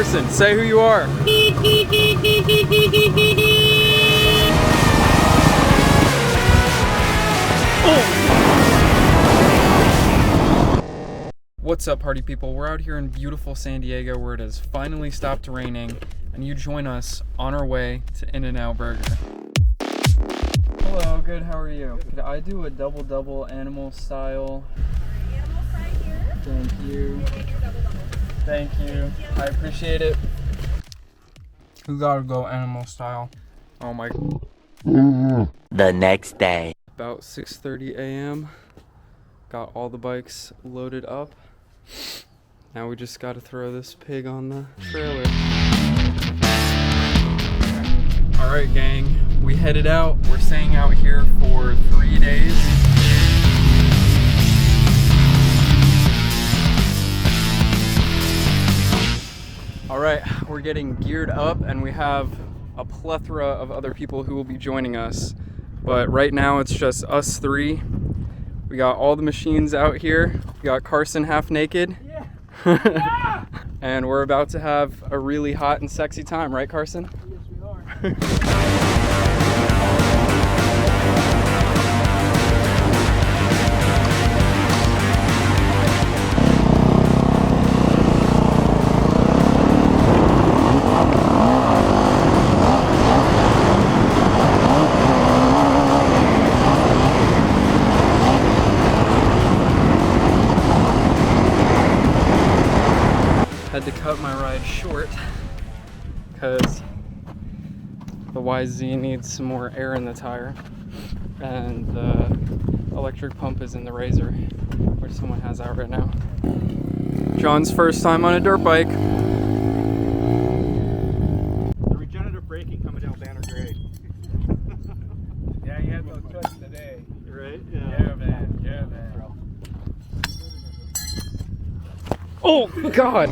Carson, say who you are. What's up, party people? We're out here in beautiful San Diego where it has finally stopped raining, and you join us on our way to In-N-Out Burger. Hello, good, how are you? Could I do a double animal style? Animal fry here. Thank you. Thank you. I appreciate it. We gotta go animal style. Oh my. The next day. About 6:30 a.m. Got all the bikes loaded up. Now we just gotta throw this pig on the trailer. Alright gang, we headed out. We're staying out here for 3 days. Alright, we're getting geared up and we have a plethora of other people who will be joining us. But right now it's just us three. We got all the machines out here. We got Carson half naked. Yeah. And we're about to have a really hot and sexy time, right Carson? Yes, we are. Had to cut my ride short because the YZ needs some more air in the tire and the electric pump is in the RZR, which someone has out right now. John's first time on a dirt bike. The regenerative braking coming down Banner Grade. Yeah, you had no choice today. Right? Yeah, man. Yeah, man. Oh God!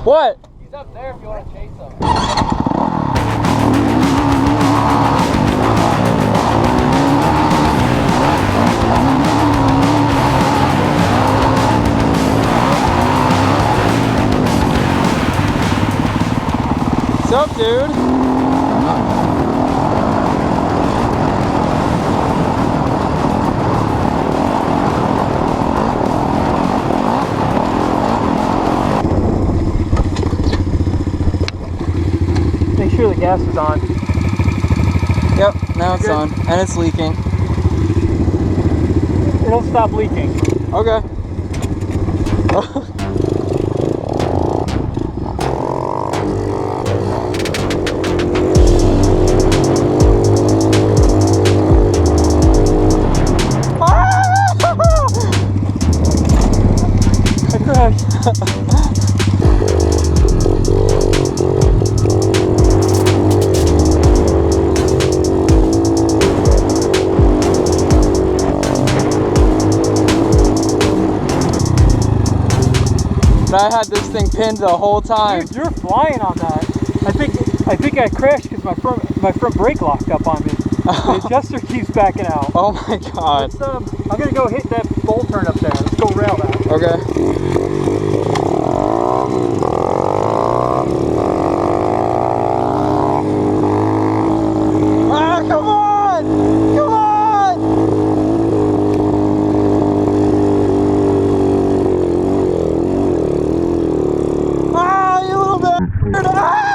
What? He's up there if you want to chase him. What's up, dude? Make sure the gas is on. Yep, now it's on, and it's leaking. It'll stop leaking. Okay. I crashed. I had this thing pinned the whole time. Dude, you're flying on that. I think I crashed because my front brake locked up on me. The adjuster keeps backing out. Oh my God. Let's, I'm gonna go hit that bowl turn up there. Let's go rail that. Okay. Ah, come on! Come on! Ah, you little bastard! Ah!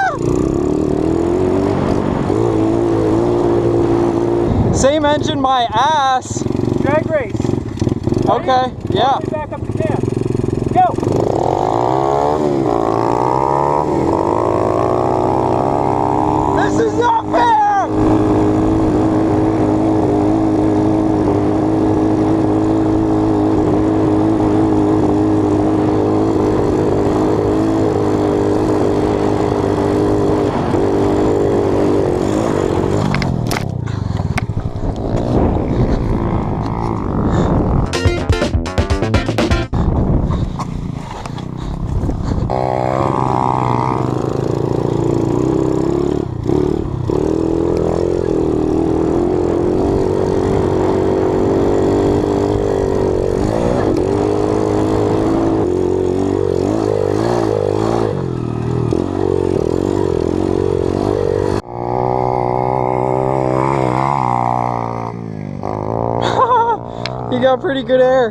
Same engine, my ass. Drag race. Okay, yeah. Back up to camp. Go! This is not fair! got pretty good air.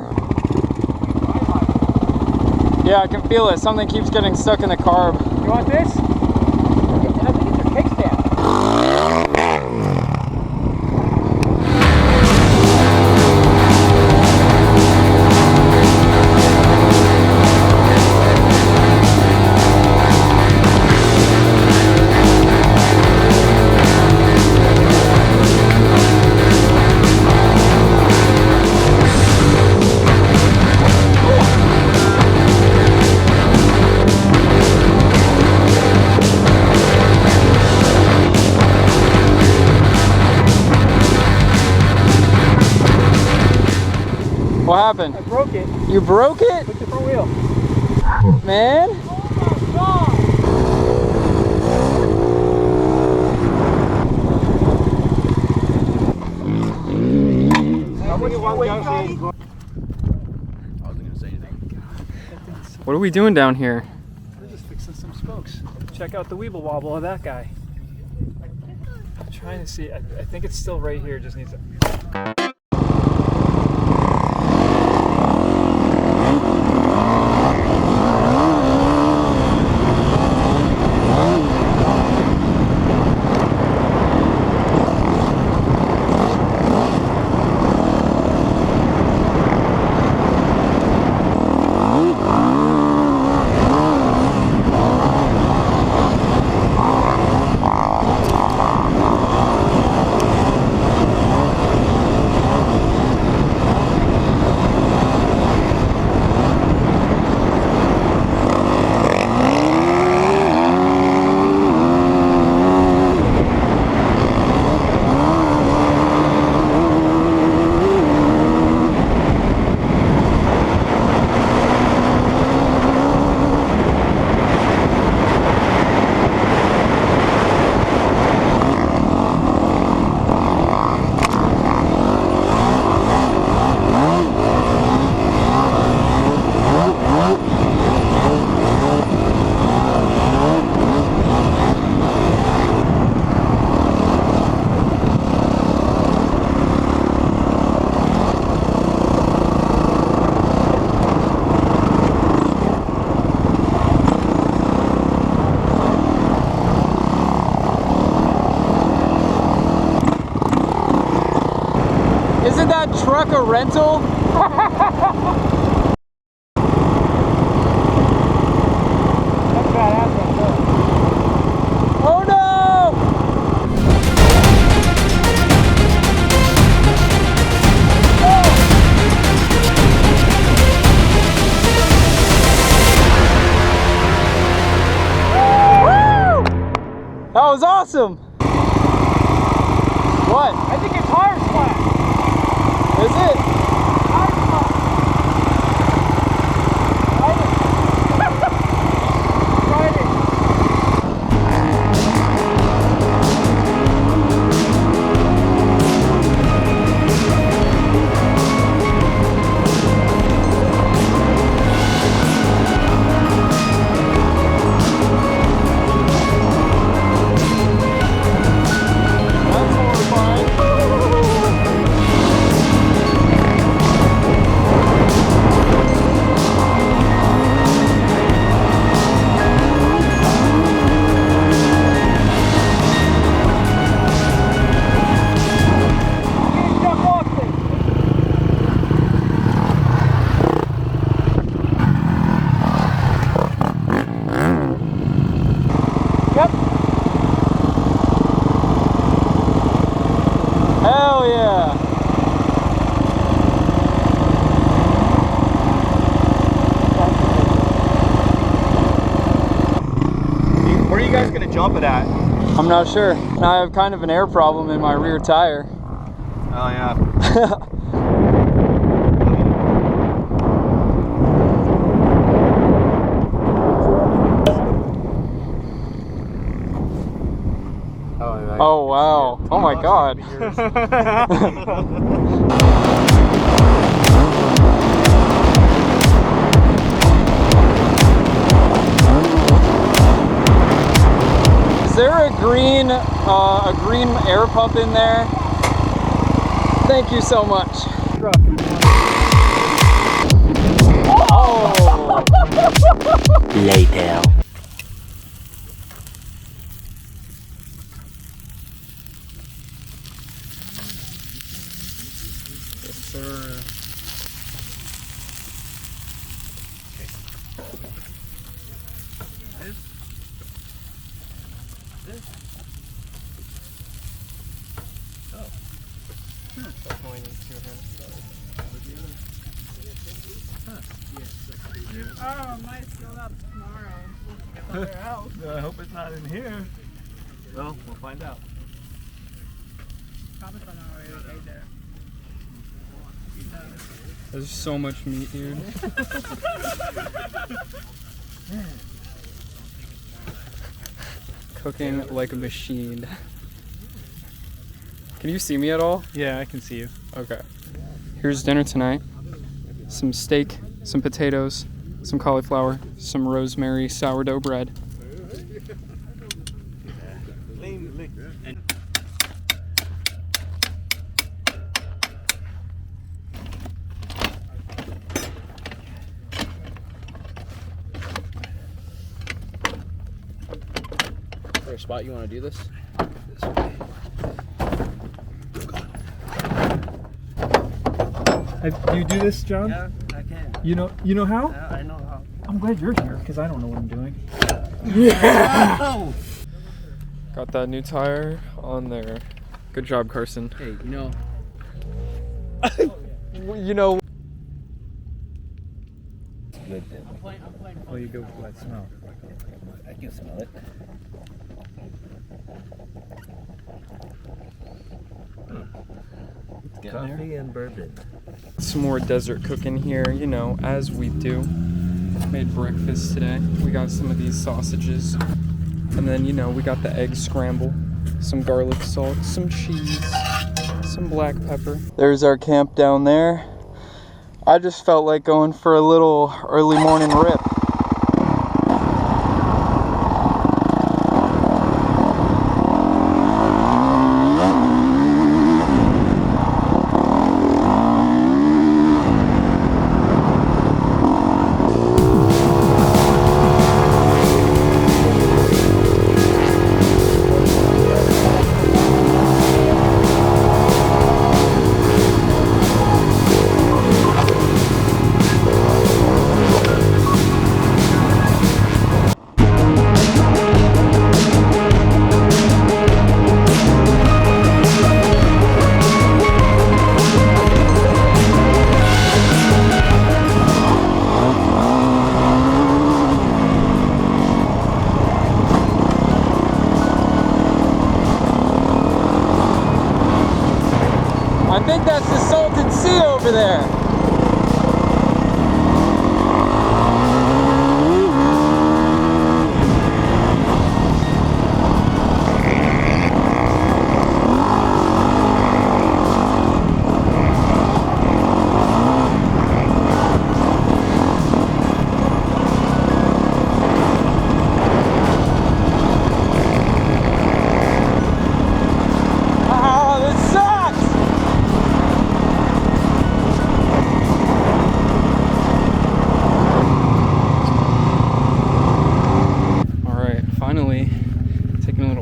Yeah, I can feel it. Something keeps getting stuck in the carb. You want this? I think it's your kickstand. What happened? I broke it. You broke it? With the front wheel. Man? What are we doing down here? We're just fixing some spokes. Check out the weeble wobble of that guy. I'm trying to see. I think it's still right here. Just needs to. Isn't that truck a rental? That's badass right there. Oh no! Woo! That was awesome! What? I think your tire's flat. Is it? Tire's flat. Ride it. That's horrifying. Jump off thing. Yep. Hell yeah! Where are you guys gonna jump it at? I'm not sure. I have kind of an air problem in my rear tire. Oh yeah. Oh wow. Oh my god. Is there a green air pump in there? Thank you so much. Truck. Later. Yes, sir. Definitely need 2 hands. Oh, mine's still up tomorrow. Somewhere else. I hope it's not in here. Well, we'll find out. Probably somewhere right there. There's so much meat, dude. Cooking like a machine. Can you see me at all? Yeah, I can see you. Okay. Here's dinner tonight. Some steak, some potatoes, some cauliflower, some rosemary sourdough bread. Is there a spot you want to do this? Do you do this, John? Yeah, I can. You know how? Yeah, I know how. I'm glad you're here because I don't know what I'm doing. Got that new tire on there. Good job, Carson. Hey, you know. You know. Good then. Well, you go for that smell. I can smell it. Coffee and bourbon. Some more desert cooking here, you know, as we do. Made breakfast today. We got some of these sausages. And then, you know, we got the egg scramble, some garlic salt, some cheese, some black pepper. There's our camp down there. I just felt like going for a little early morning rip. I think that's the Salted Sea over there.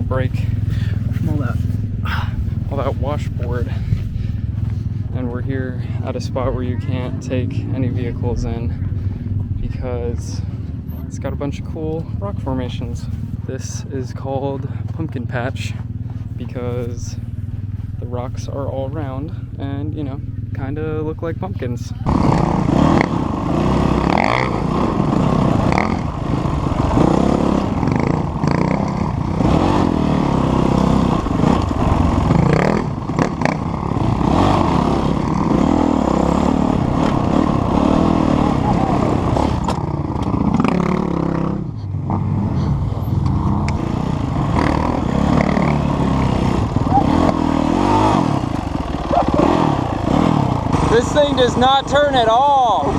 Break from all that washboard, and we're here at a spot where you can't take any vehicles in because it's got a bunch of cool rock formations. This is called Pumpkin Patch because the rocks are all round and, you know, kind of look like pumpkins. This thing does not turn at all.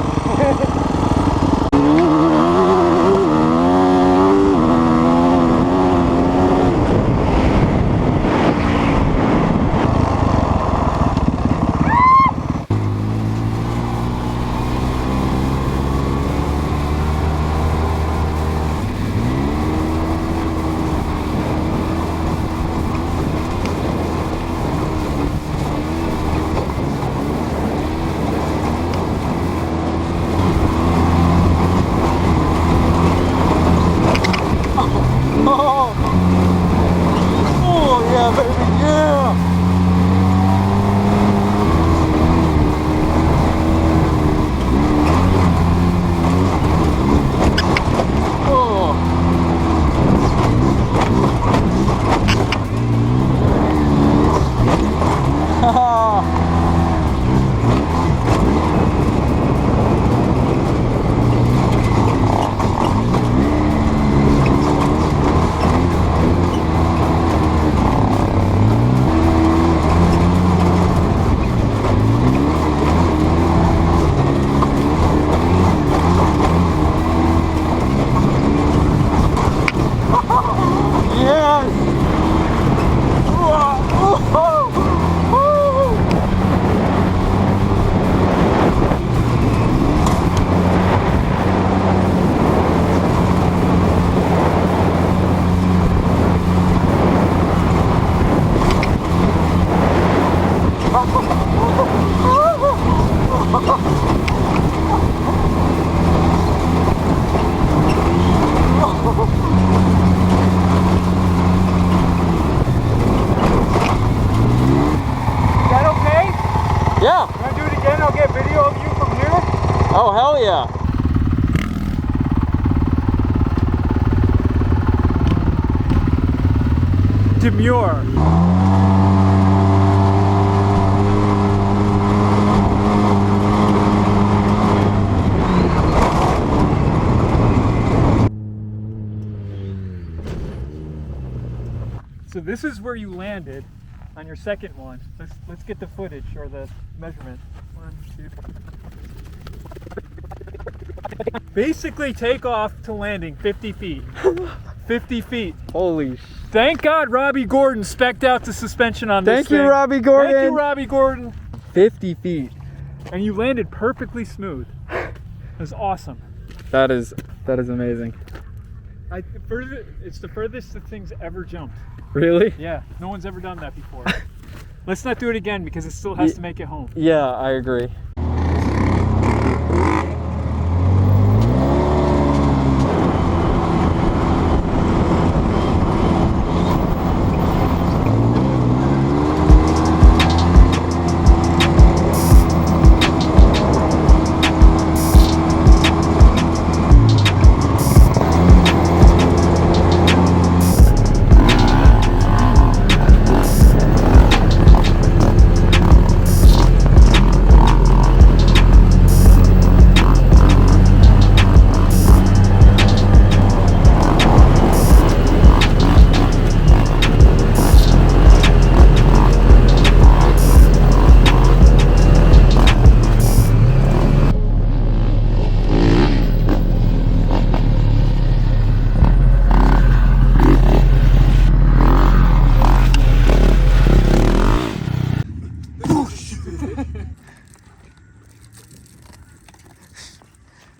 demure. So this is where you landed on your second one. Let's get the footage or the measurement. 1, 2. Basically take off to landing 50 feet. 50 feet. Holy Thank God Robbie Gordon spec'd out the suspension on this thing. Thank you, Robbie Gordon. Thank you, Robbie Gordon. 50 feet. And you landed perfectly smooth. It was awesome. That is amazing. It's the furthest the thing's ever jumped. Really? Yeah, no one's ever done that before. Let's not do it again because it still has to make it home. Yeah, I agree.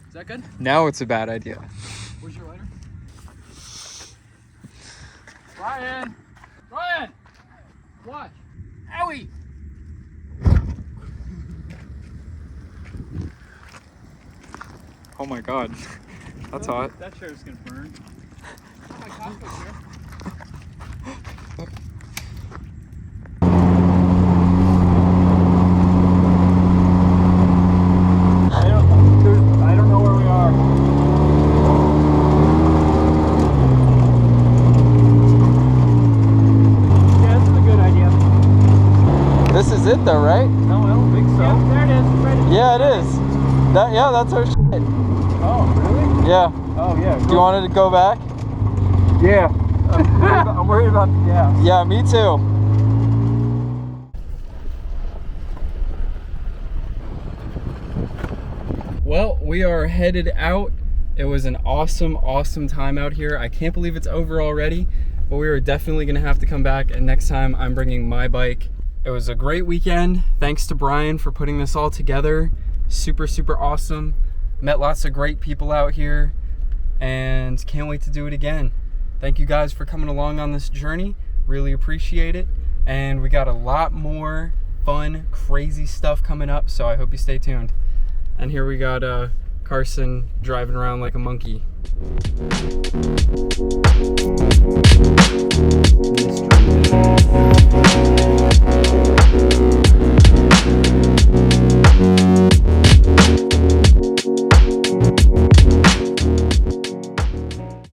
Is that good? Now it's a bad idea. Where's your lighter? Ryan! Ryan! Watch! Owie! Oh my God. That's hot. That chair's gonna burn. Oh, my Costco chair. I don't know where we are. Yeah, this is a good idea. This is it though, right? No, I don't think so. Yeah, there it is. Right in Yeah, it is. Yeah, that's our shit. Oh, really? Yeah. Oh, yeah. Do you want it to go back? Yeah. I'm worried about the gas. Yeah, me too. Well, we are headed out. It was an awesome time out here. I can't believe it's over already, but we are definitely gonna have to come back, and next time I'm bringing my bike. It was a great weekend. Thanks to Brian for putting this all together. Super awesome. Met lots of great people out here and can't wait to do it again. Thank you guys for coming along on this journey. Really appreciate it. And we got a lot more fun, crazy stuff coming up, so I hope you stay tuned. And here we got Carson driving around like a monkey. Mystery.